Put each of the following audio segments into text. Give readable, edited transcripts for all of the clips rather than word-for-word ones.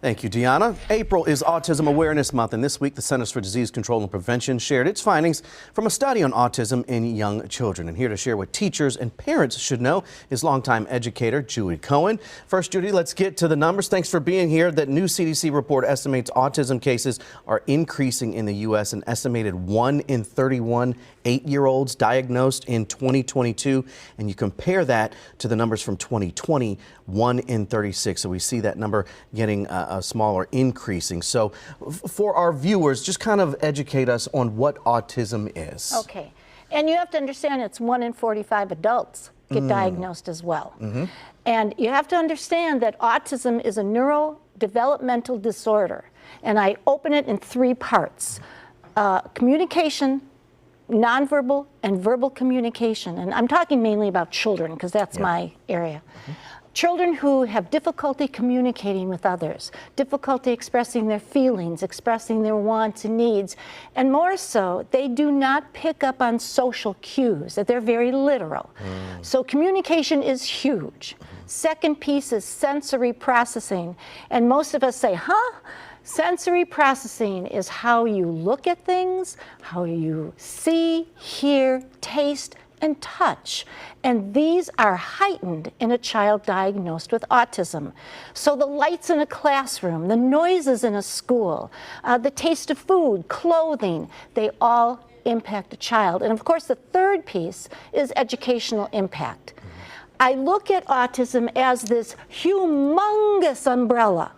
Thank you, Deanna. April is Autism Awareness Month, and this week the Centers for Disease Control and Prevention shared its findings from a study on autism in young children. And here to share what teachers and parents should know is longtime educator Judy Cohen. First, Judy, let's get to the numbers. Thanks for being here. That new CDC report estimates autism cases are increasing in the U.S. An estimated 1 in 31 8-year-olds diagnosed in 2022, and you compare that to the numbers from 2020, 1 in 36. So we see that number getting smaller, increasing. So for our viewers, just kind of educate us on what autism is. Okay, and you have to understand it's 1 in 45 adults get diagnosed as well. And you have to understand that autism is a neurodevelopmental disorder, and I open it in 3 parts. Communication, nonverbal, and verbal communication. And I'm talking mainly about children because that's my area. Children who have difficulty communicating with others, difficulty expressing their feelings, expressing their wants and needs, and more so, they do not pick up on social cues, that they're very literal. So communication is huge. Second piece is sensory processing, and most of us say, huh? Sensory processing is how you look at things, how you see, hear, taste, and touch. And these are heightened in a child diagnosed with autism. So the lights in a classroom, the noises in a school, the taste of food, clothing, they all impact a child. And of course, the third piece is educational impact. I look at autism as this humongous umbrella.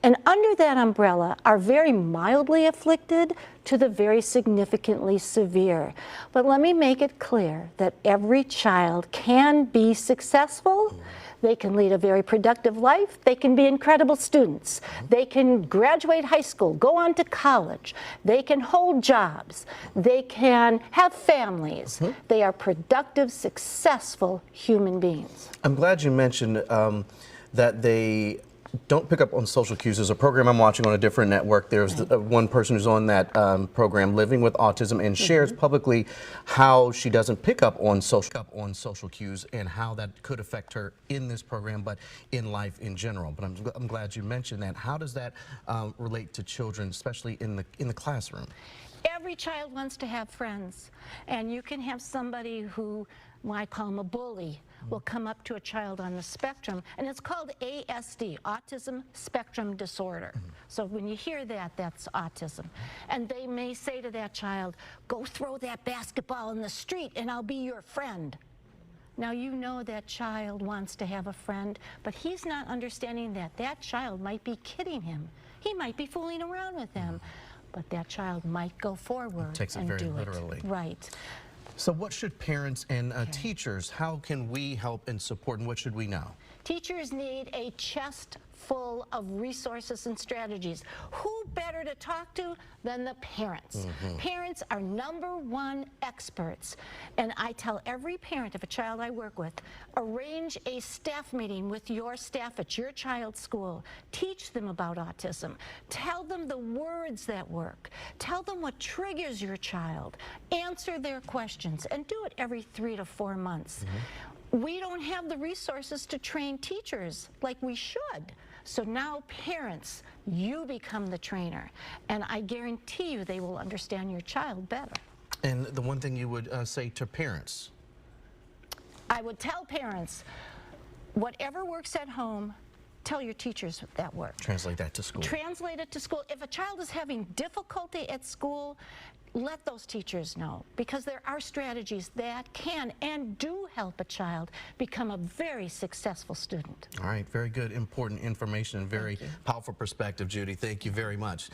And under that umbrella are very mildly afflicted to the very significantly severe. But let me make it clear that every child can be successful. They can lead a very productive life. They can be incredible students. They can graduate high school, go on to college. They can hold jobs. They can have families. They are productive, successful human beings. I'm glad you mentioned that they don't pick up on social cues. There's a program I'm watching on a different network. There's one person who's on that program, Living with Autism, and shares publicly how she doesn't pick up on social cues and how that could affect her in this program, but in life in general. But I'm glad you mentioned that. How does that relate to children, especially in the classroom? Every child wants to have friends, and you can have somebody who, well, I call them a bully, will come up to a child on the spectrum, and it's called ASD, Autism Spectrum Disorder. So when you hear that, that's autism. And they may say to that child, go throw that basketball in the street and I'll be your friend. Now you know that child wants to have a friend, but he's not understanding that that child might be kidding him. He might be fooling around with him, but that child might go forward Takes it and very do literally. it. Right. So what should parents and teachers, how can we help and support, and what should we know? Teachers need a chest full of resources and strategies. Who better to talk to than the parents? Parents are #1 experts. And I tell every parent of a child I work with, arrange a staff meeting with your staff at your child's school. Teach them about autism. Tell them the words that work. Tell them what triggers your child. Answer their questions, and do it every 3 to 4 months. We don't have the resources to train teachers like we should. So now parents, you become the trainer, and I guarantee you they will understand your child better. And the one thing you would say to parents? I would tell parents, whatever works at home, tell your teachers that work. Translate that to school. Translate it to school. If a child is having difficulty at school, let those teachers know, because there are strategies that can and do help a child become a very successful student. All right, very good, important information and very powerful perspective, Judy. Thank you very much.